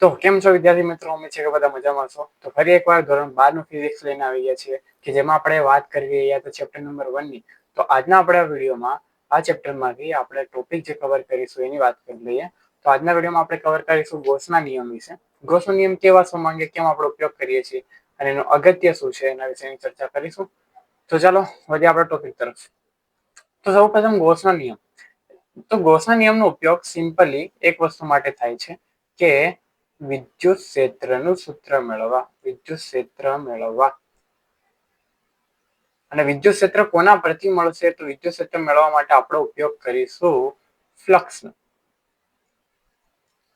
તો કેમ છો વિદ્યાર્થી મિત્રો? અમે છે કે બધા મજામાં છો. તો ફરી એકવાર ધોરણ 12 નું ફિઝિક્સ લઈને આવી ગયા છીએ કે જેમાં આપણે વાત કરી રહ્યા તો ચેપ્ટર નંબર 1 ની. તો આજના આપણા વિડીયોમાં આ ચેપ્ટરમાંથી આપણે ટોપિક જે કવર કરીશું એની વાત કરી લઈએ. તો આજના વિડીયોમાં આપણે કવર કરીશું ગોસના નિયમ વિશે. ગોસનો નિયમ કેવા સમયાંગે કેમ આપણે ઉપયોગ કરીએ છીએ અને એનું અગત્ય શું છે એના વિશેની ચર્ચા કરીશું. તો ચાલો વધીએ આપણા ટોપિક તરફ. તો સૌપ્રથમ ગોસનો નિયમ. તો ગોસના નિયમનો ઉપયોગ સિમ્પલી એક વસ્તુ માટે થાય છે કે વિદ્યુત ક્ષેત્રનું સૂત્ર મેળવવા. અને વિદ્યુત ક્ષેત્ર કોના પરથી મળશે? તો વિદ્યુત ક્ષેત્ર મેળવવા માટે આપણે ઉપયોગ કરીશું ફ્લક્સનો.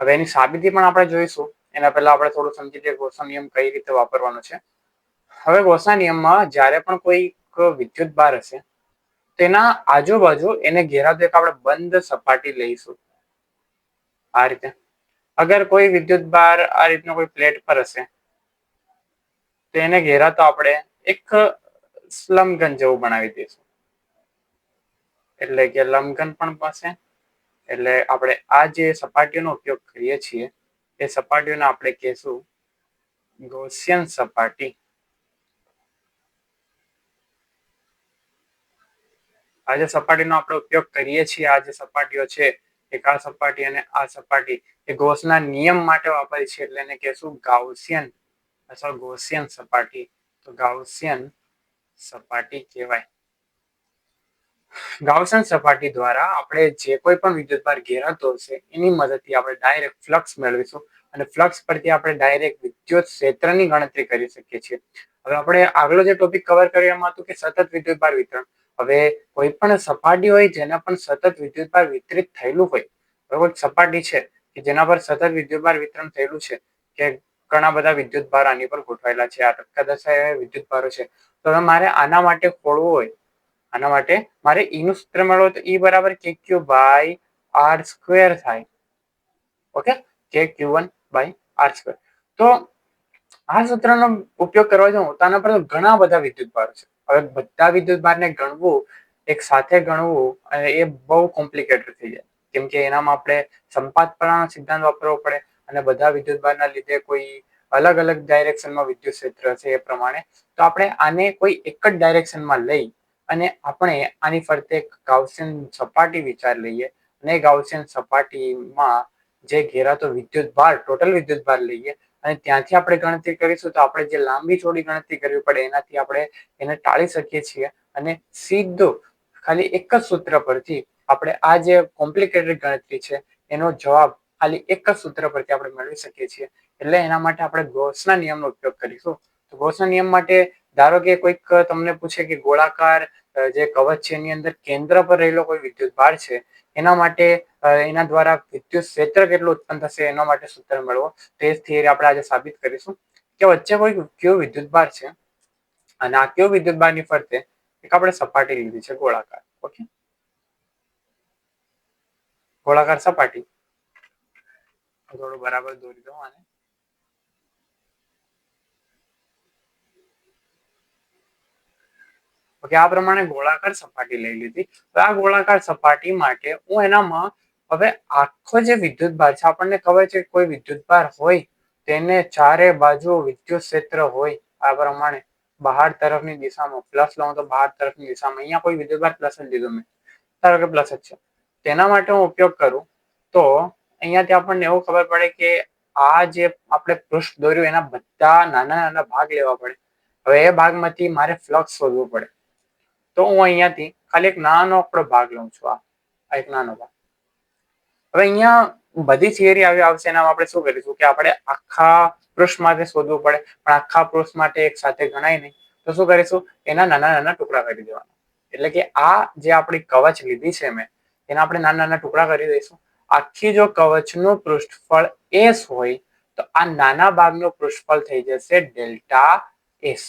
હવે એની સાબિતી પણ આપણે જોઈશું. એના પહેલા આપણે થોડું સમજી લઈએ ગોસનો નિયમ કઈ રીતે વાપરવાનો છે. હવે ગોસના નિયમમાં જ્યારે પણ કોઈ વિદ્યુત ભાર હશે તેના આજુબાજુ એને ઘેરાતું એક આપણે બંધ સપાટી લઈશું. આ રીતે અગર કોઈ વિદ્યુત ભાર આ રીતનો કોઈ પ્લેટ પર હશે તો એને ઘેરાતો આપણે એક લંબઘન જેવું બનાવી દઈશું. એટલે કે લંબઘન પણ પાસે એટલે આપણે આ જે સપાટીઓનો ઉપયોગ કરીએ છીએ એ સપાટીઓને આપણે કહેશું ગૌસિયન સપાટી. આ જે સપાટીનો આપણે ઉપયોગ કરીએ છીએ, આ જે સપાટીઓ છે એક આ સપાટી અને આ સપાટી એ ગૌસના નિયમ માટે વાપરી છે એટલે એને કહેશું ગાઉસિયન અથવા ગૌસિયન સપાટી. તો ગાઉસિયન સપાટી કહેવાય. ગાઉસિયન સપાટી દ્વારા આપણે જે કોઈ પણ વિદ્યુતભાર ઘેરાતો હશે એની મદદથી આપણે ડાયરેક્ટ ફ્લક્સ મેળવીશું અને ફ્લક્સ પરથી આપણે ડાયરેક્ટ વિદ્યુત ક્ષેત્રની ગણતરી કરી શકીએ છીએ. હવે આપણે આગલો જે ટોપિક કવર કર્યો એમાં હતું કે સતત વિદ્યુતભાર વિતરણ. હવે કોઈ પણ સપાટી હોય જેના પણ સતત વિદ્યુતભાર વિતરિત થયેલું હોય, બરોબર, સપાટી છે કે જેના પર સતત વિદ્યુતભાર વિતરણ થયેલું છે કે ઘણા બધા વિદ્યુતભાર આની પર ગોઠવાયેલા છે, આ ટપકા વિદ્યુતભારો છે. તો મારે આના માટે ખોળવું હોય, આના માટે મારે ઈ નું સૂત્ર મેળવો તો ઈ બરાબર કે ક્યુ બાય આર સ્ક્વેર થાય. ઓકે, કે ક્યુ1 બાય આર સ્ક્વેર. તો આ સૂત્રનો ઉપયોગ કરવા જાઉં તો આના પર ઘણા બધા વિદ્યુતભારો છે. હવે બધા વિદ્યુતભારને ગણવું, એક સાથે ગણવું અને એ બહુ કોમ્પ્લિકેટેડ થઈ જાય. કેમ કે એનામાં આપણે સંપાતપણાનો સિદ્ધાંત વાપરવો પડે અને બધા વિદ્યુતભારના લીધે કોઈ અલગ અલગ ડાયરેક્શનમાં વિદ્યુત ક્ષેત્ર છે એ પ્રમાણે. તો આપણે આને કોઈ એક જ ડાયરેક્શનમાં લઈ અને આપણે આની ફરતે ગાઉસિયન સપાટી વિચાર લઈએ અને ગાઉસિયન સપાટીમાં જે ઘેરાતો વિદ્યુતભાર, ટોટલ વિદ્યુતભાર લઈએ અને ત્યાંથી આપણે ગણતરી કરીશું તો આપણે જે લાંબી ચોડી ગણતરી કરવી પડે એનાથી આપણે એને ટાળી શકીએ છીએ અને સીધું ખાલી એક જ સૂત્ર પરથી આપણે આ જે કોમ્પ્લિકેટેડ ગણતરી છે એનો જવાબ ખાલી એક જ સૂત્ર પરથી આપણે મેળવી શકીએ છીએ. એટલે એના માટે આપણે ગૌસના નિયમનો ઉપયોગ કરીશું. તો ગૌસના નિયમ માટે ધારો કે કોઈક તમને પૂછે કે ગોળાકાર જે કવચ છે એની અંદર કેન્દ્ર પર રહેલો કોઈ વિદ્યુતભાર છે, એના માટે એના દ્વારા વિદ્યુત ક્ષેત્ર કેટલું ઉત્પન્ન થશે એના માટે સૂત્ર મેળવો. તો એ થિયરી આપણે આજે સાબિત કરીશું કે વચ્ચે કોઈ કયો વિદ્યુતભાર છે અને આ કયો વિદ્યુતભારની ફરતે એક આપણે સપાટી લીધી છે ગોળાકાર. ઓકે, ગોળાકાર સપાટી થોડું બરાબર દોરી દઉં આને. ઓકે, આ પ્રમાણે ગોળાકાર સપાટી લઈ લીધી. તો આ ગોળાકાર સપાટી માટે હું એનામાં હવે આખો જે વિદ્યુતભાર છે, આપણને ખબર છે કોઈ વિદ્યુતભાર હોય તેને ચારે બાજુ વિદ્યુત ક્ષેત્ર હોય આ પ્રમાણે બહાર તરફની દિશામાં પ્લસ લઉં તો બહાર તરફની દિશામાં અહીંયા કોઈ વિદ્યુતભાર પ્લસ જ લીધું મેં, ધારો કે પ્લસ જ છે. તેના માટે હું ઉપયોગ કરું તો અહીંયાથી આપણને એવું ખબર પડે કે આ જે આપણે પૃષ્ઠ દોર્યું એના બધા નાના નાના ભાગ લેવા પડે. હવે એ ભાગમાંથી મારે ફ્લક્સ શોધવું પડે. તો હું અહીંયાથી ખાલી એક નાનો ભાગ લઉં છું, આ એક નાનો ભાગ. હવે અહીંયા બધી થિયરી આવી આવશે એનામાં આપણે શું કરીશું કે આપણે આખા પૃષ્ઠ માટે શોધવું પડે, પણ આખા પૃષ્ઠ માટે એક સાથે ગણાય નહીં. તો શું કરીશું, એના નાના નાના ટુકડા કરી દેવાના. એટલે કે આ જે આપણી કવચ લીધી છે મેં એના આપણે નાના નાના ટુકડા કરી દઈશું. આખી જો કવચનું પૃષ્ઠફળ એસ હોય તો આ નાના ભાગનું પૃષ્ઠફળ થઈ જશે ડેલ્ટા એસ.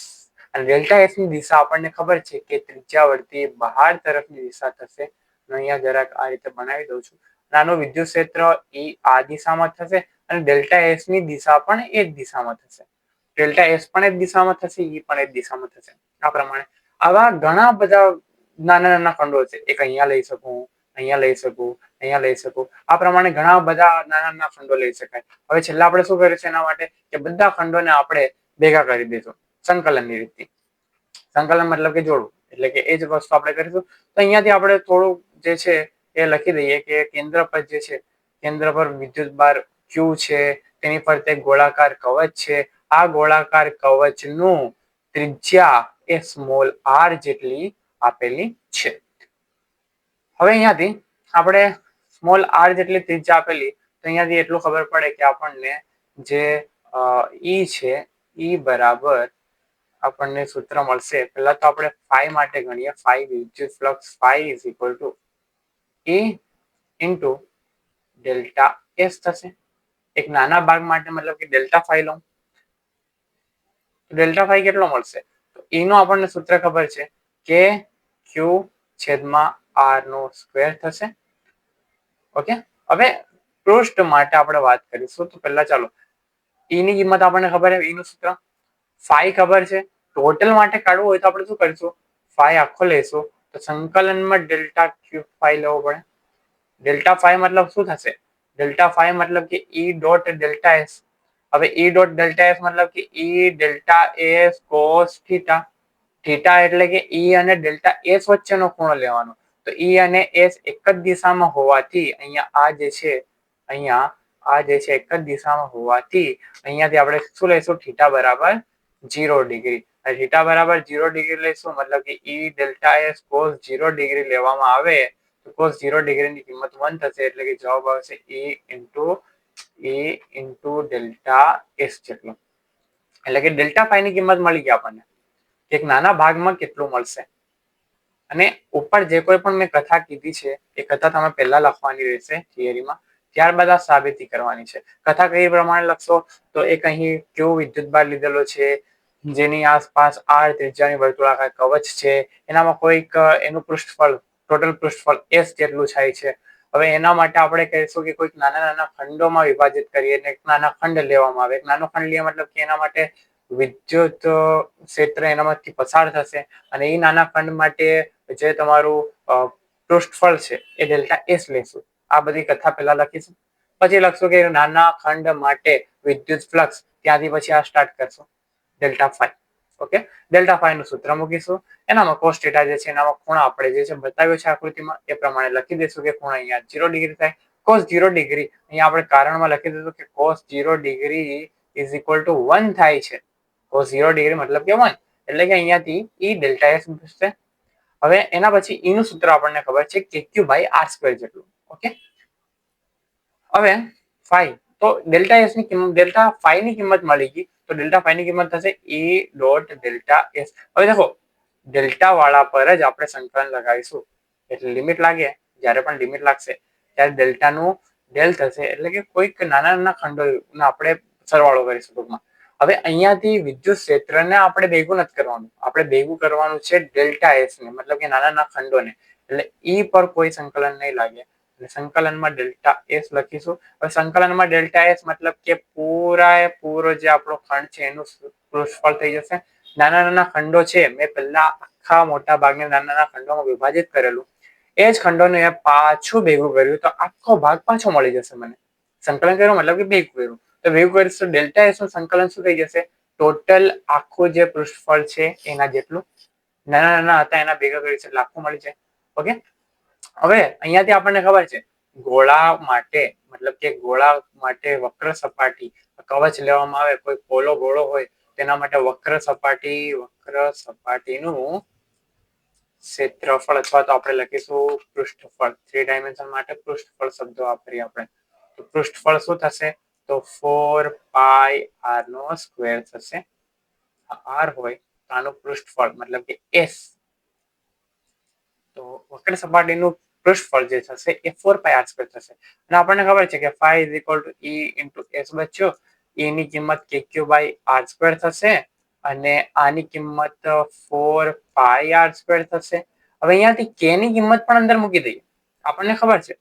અને ડેલ્ટા એસ ની દિશા આપણને ખબર છે કે ત્રિજ્યાવર્તી બહાર તરફની દિશા થશે. અહીંયા જરાક આ રીતે બનાવી દઉં છું. નાનું વિદ્યુત ક્ષેત્ર એ આ દિશામાં થશે અને ડેલ્ટા એસ ની દિશા પણ એ જ દિશામાં થશે. ડેલ્ટા એસ પણ એક દિશામાં થશે, ઈ પણ એક દિશામાં થશે. આ પ્રમાણે આવા ઘણા બધા નાના નાના ખંડો છે. એક અહીંયા લઈ શકું, અહીંયા લઈ શકું, અહીંયા લઈ શકું. આ પ્રમાણે ઘણા બધા નાના નાના ખંડો લઈ શકાય. હવે છેલ્લા આપણે શું કરીશું એના માટે કે બધા ખંડોને આપણે ભેગા કરી દઈશું સંકલનની રીતથી. સંકલન મતલબ કે જોડવું, એટલે કે એ જ વસ્તુ આપણે કરીશું. તો અહીંયાથી આપણે થોડું જે છે એ લખી દઈએ કે કેન્દ્ર પર જે છે, કેન્દ્ર પર વિદ્યુત ભાર Q છે, તેની ફરતે ગોળાકાર કવચ છે. આ ગોળાકાર કવચનું ત્રિજ્યા એ સ્મોલ r જેટલી આપેલી છે. હવે અહીંયાથી આપણે સ્મોલ r જેટલી ત્રિજ્યા આપેલી, તો અહીંયાથી એટલું ખબર પડે કે આપણને જે E છે E બરાબર આપણને સૂત્ર મળશે. પહેલા તો આપણે ફાઈ માટે ગણીએ. ફાઈ વિદ્યુત flux phi is equal to E into delta S થશે. એક નાના ભાગ માટે મતલબ કે ડેલ્ટા ફાઈ લઉં તો ડેલ્ટા ફાઈ કેટલો મળશે? તો E નો આપણને સૂત્ર ખબર છે કે Q છેદમાં R નો સ્ક્વેર થશે. ઓકે, હવે પૃષ્ઠ માટે આપણે વાત કરીશું. તો પહેલા ચાલો E ની કિંમત આપણને ખબર છે, E નું સૂત્ર ફાઈ ખબર છે. ટોટલ માટે કાઢવું હોય તો આપણે શું કરીશું? ફાઈ આખો લઈશું તો સંકલનમાં ડેલ્ટા ક્યુબ ફાઈ લેવો પડે. ડેલ્ટા ફાઈ મતલબ શું થશે? ડેલ્ટા ફાઈ મતલબ કે E ડોટ ડેલ્ટા એસ. હવે E ડોટ ડેલ્ટા એસ મતલબ કે E delta S cos theta. Theta એટલે કે E અને ડેલ્ટા એસ વચ્ચેનો ખૂણો લેવાનો. તો E અને S એક જ દિશામાં હોવાથી અહીંયા આ જે છે, અહીંયા આ જે છે એક જ દિશામાં હોવાથી અહીંયાથી આપણે શું લઈશું? થીટા બરાબર 0 ડિગ્રી. થીટા બરાબર 0 ડિગ્રી લઈશું મતલબ કે E delta S cos 0 degree લેવામાં આવે તો કોસ 0 ડિગ્રીની કિંમત 1 થશે. એટલે કે જવાબ આવશે E ઇન્ટુ ડેલ્ટા એસ જેટલો. એટલે કે ડેલ્ટા ફાઈ ની કિંમત મળી ગઈ આપણને. એક નાના ભાગમાં કેટલું મળશે. અને ઉપર જે કોઈ પણ મેં કથા કીધી છે એ કથા તમે પહેલા લખવાની રહેશે થિયરીમાં, ત્યારબાદ આ સાબિતી કરવાની છે. કથા કઈ પ્રમાણે લખશો? તો એક અહીં કેવો વિદ્યુતભાર લીધેલો છે જેની આસપાસ r ત્રિજ્યાની વર્તુળાકાર કવચ છે. એનામાં કોઈક એનું પૃષ્ઠફળ, ટોટલ પૃષ્ઠફળ s જેટલું થાય છે. હવે એના માટે આપણે કહીશું કે કોઈક નાના નાના ખંડોમાં વિભાજિત કરીએ, એક નાના ખંડ લેવામાં આવે. એક નાનો ખંડ લઈએ મતલબ કે એના માટે વિદ્યુત ક્ષેત્ર એનામાંથી પસાર થશે અને એ નાના ખંડ માટે જે તમારું પૃષ્ઠફળ છે એ ડેલ્ટા એસ લેશું. આ બધી કથા પહેલા લખીશું. પછી લખશું કે નાના ખંડ માટે વિદ્યુત ફ્લક્સ, ત્યાંથી પછી આ સ્ટાર્ટ કરશું delta phi. Okay, delta phi નું સૂત્ર મૂકીશું. એનામાં કોસ થીટા જે છે એનામાં ખૂણા આપણે જે છે બતાવ્યો છે આકૃતિમાં એ પ્રમાણે લખી દઈશું કે ખૂણા અહીંયા 0 ડિગ્રી થાય. કોસ 0 ડિગ્રી અહીંયા આપણે કારણમાં લખી દીધું કે cos 0 degree is equal two 1 થાય છે. કોસ 0 ડિગ્રી મતલબ કે 1, એટલે કે અહીંયાથી E ડેલ્ટા એસ થશે. હવે એના પછી E નું સૂત્ર આપણને ખબર છે કે Q બાય R સ્ક્વેર જેટલું. ઓકે, હવે ફાઈ તો ડેલ્ટા એસ ની કિંમત, ડેલ્ટા ફાઈ ની કિંમત મળી ગઈ તો ડેલ્ટા ફાઈ ની કિંમત થશે E ડોટ ડેલ્ટા એસ. હવે દેખો ડેલ્ટા વાળા પર જ આપણે સંકલન લગાવીશું એટલે લિમિટ લાગે. જ્યારે પણ લિમિટ લાગશે ત્યારે ડેલ્ટા નું ડેલ થશે, એટલે કે કોઈક નાના નાના ખંડોનો આપણે સરવાળો કરીશું ટૂંકમાં. હવે અહીંયાથી વિદ્યુત ક્ષેત્રને આપણે ભેગું નથી કરવાનું, આપણે ભેગું કરવાનું છે ડેલ્ટા એસ ને, મતલબ કે નાના નાના ખંડોને. એટલે E પર કોઈ સંકલન નહીં લાગે. સંકલનમાં ડેલ્ટા એસ લખીશું. હવે સંકલનમાં ડેલ્ટા એસ મતલબ કે પૂરો જે આપણો ખંડ છે એનું પૃષ્ઠફળ થઈ જશે. નાના નાના ખંડો છે મેં પહેલા આખા મોટા ભાગને નાના નાના ખંડોમાં વિભાજિત કરેલું, એ જ ખંડોને પાછું ભેગું કર્યું તો આખો ભાગ પાછો મળી જશે મને. સંકલન કર્યું મતલબ કે ભેગું કર્યું, તો ભેગું કરીશું ડેલ્ટા એસ નું સંકલન શું થઈ જશે? ટોટલ આખું જે પૃષ્ઠફળ છે એના જેટલું. નાના નાના હતા એના ભેગા કરીશું એટલે આખું મળી જાય. ઓકે, હવે અહીંયાથી આપણને ખબર છે ગોળા માટે, મતલબ કે ગોળા માટે વક્ર સપાટી કવચ લેવામાં આવે. કોઈ પોલો ગોળો હોય તેના માટે વક્ર સપાટીનું ક્ષેત્રફળ અથવા તો આપણે લખીશું પૃષ્ઠફળ. 3 ડાયમેન્શન માટે પૃષ્ઠફળ શબ્દ વાપરીએ આપણે. તો પૃષ્ઠફળ શું થશે? તો 4 પાઈ r નો સ્ક્વેર થશે. r હોય તો આનું પૃષ્ઠફળ મતલબ કે s, તો વક્ર સપાટીનું પૃષ્ઠફળ જે થશે એ 4 પાઈ r સ્ક્વેર થશે. અને આપણને ખબર છે કે phi is equal to E into s બચ્યો. E ની કિંમત kq by r સ્ક્વેર થશે અને આની કિંમત 4 પાઈ r સ્ક્વેર થશે. હવે અહીંયાથી k ની કિંમત પણ અંદર મૂકી દઈએ. આપણને ખબર છે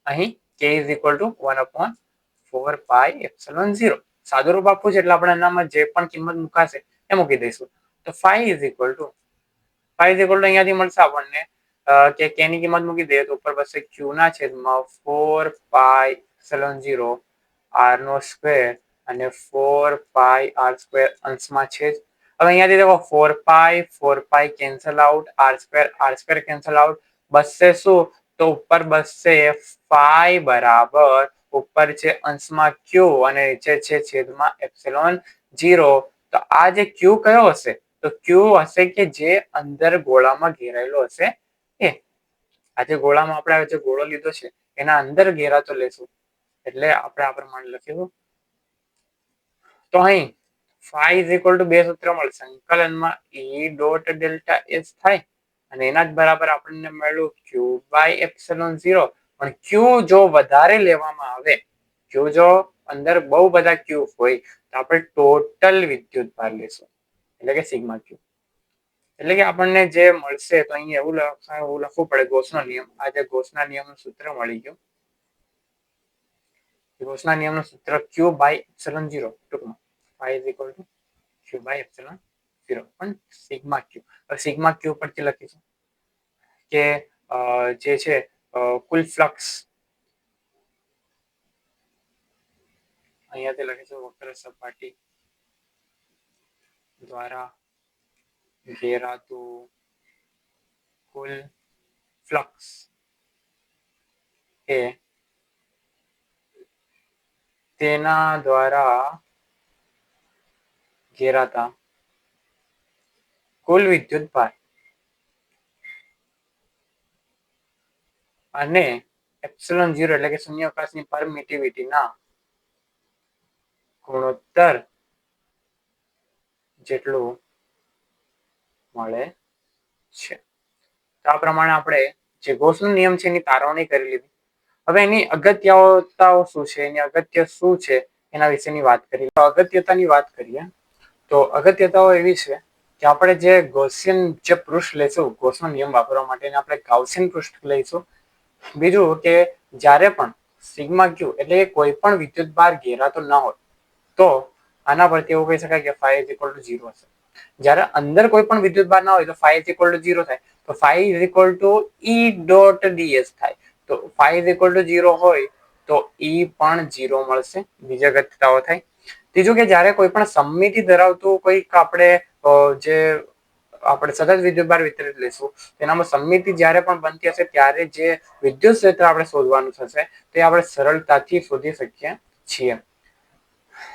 અહીં k is equal to 1/4 pi epsilon 0. સાદું રૂપ આપવું છે એટલે આપણે એનામાં જે પણ કિંમત મુકાશે એ મૂકી દઈશું. તો phi is equal to અહીંયાથી મળશે આપણને કે k ની કિંમત મૂકી દઈએ તો ઉપર બચશે q ના છેદમાં 4 પાઈ એપ્સિલોન 0 r નો સ્ક્વેર અને 4 પાઈ r સ્ક્વેર અંશમાં છે. હવે અહીંયાથી દેખો 4 પાઈ cancel out, r square cancel out, બચશે શું? તો ઉપર બચશે પાઈ બરાબર ઉપર છે અંશમાં q અને નીચે છે છેદમાં એપ્સિલોન 0. તો આ જે q કયો હશે? તો q હશે કે જે અંદર ગોળામાં ઘેરાયેલો હશે એ. આ જે ગોળામાં આપણે જે ગોળો લીધો છે એના અંદર ઘેરાતો લેશું એટલે આપણે આ પ્રમાણે લખીશું. તો અહીં phi is equal to બે સૂત્ર મળશે. સંકલનમાં E ડોટ ડેલ્ટા S થાય અને એના જ બરાબર આપણને મળ્યું q બાય એપ્સિલોન 0. પણ q જો વધારે લેવામાં આવે, q જો અંદર બહુ બધા q હોય તો આપણે ટોટલ વિદ્યુતભાર લેશું એટલે કે સિગ્મા q. એટલે કે આપણને જે મળશે તો અહીંયા એવું લખવું પડે ગોસનો નિયમ. આ જે ગોસના નિયમનું સૂત્ર મળી ગયું. ગોસના નિયમનું સૂત્ર q બાય એપ્સિલોન 0 ટૂંકમાં phi is equal to q by epsilon 0 પણ સિગ્મા q. હવે સિગ્મા q પરથી લખીશું કે જે છે કુલ ફ્લક્સ અહીંયાથી લખીશું વક્ર સપાટી દ્વારા ઘેરાતું કુલ ફ્લક્સ એ તેના દ્વારા ઘેરાતા કુલ વિદ્યુતભાર અને એપ્સિલોન 0 એટલે કે શૂન્યાવકાશની પરમિટિવિટીના ગુણોત્તર જેટલું મળે છે. તો આ પ્રમાણે આપણે જે ગોસનો નિયમ છે એની તારવણી કરી લીધી. હવે એની અગત્યતાઓ શું છે, એની અગત્ય શું છે એના વિશેની વાત કરીએ. તો અગત્યતાની વાત કરીએ તો અગત્યતાઓ એવી છે કે આપણે જે ગૌસિયન જે પૃષ્ઠ લઈશું ગોસનો નિયમ વાપરવા માટે આપણે ગાઉસિયન પૃષ્ઠ લઈશું. બીજું કે જ્યારે પણ સિગ્મા ક્યુ એટલે કે કોઈ પણ વિદ્યુતભાર ઘેરાતો ન હોય તો આના પરથી એવું કહી શકાય કે phi is equal to 0 હશે. જ્યારે અંદર કોઈ પણ વિદ્યુતભાર ના હોય તો phi is equal to 0 થાય. તો phi is equal to E dot ds થાય. તો phi is equal to 0 હોય તો E પણ 0 મળશે. બીજી અગત્યતાઓ થાય. ત્રીજું કે જ્યારે કોઈ પણ સમમિતિ ધરાવતું કોઈક આપણે જે આપણે સતત વિદ્યુતભાર વિતરિત લઈશું તેનામાં સમમિતિ જ્યારે પણ બનતી હશે ત્યારે જે વિદ્યુત ક્ષેત્ર આપણે શોધવાનું થશે તે આપણે સરળતાથી શોધી શકીએ છીએ.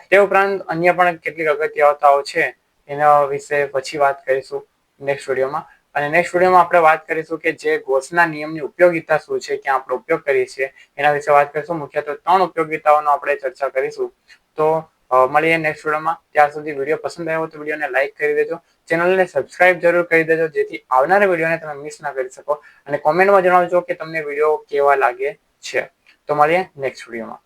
તે ઉપરાંત અન્ય પણ કેટલીક અગત્યતાઓ છે એના વિશે પછી વાત કરીશું નેક્સ્ટ વિડીયોમાં. અને નેક્સ્ટ વિડીયોમાં આપણે વાત કરીશું કે જે ગોસના નિયમની ઉપયોગિતા શું છે, ક્યાં આપણે ઉપયોગ કરીએ છીએ એના વિશે વાત કરીશું. મુખ્યત્વે 3 ઉપયોગિતાઓનો આપણે ચર્ચા કરીશું. તો મળીએ નેક્સ્ટ વિડીયોમાં. ત્યાર સુધી વિડીયો પસંદ આવ્યો તો વિડીયોને લાઈક કરી દેજો, ચેનલને સબસ્ક્રાઇબ જરૂર કરી દેજો જેથી આવનારા વિડીયોને તમે મિસ ના કરી શકો. અને કોમેન્ટમાં જણાવજો કે તમને વિડીયો કેવા લાગે છે. તો મળીએ નેક્સ્ટ વિડીયોમાં.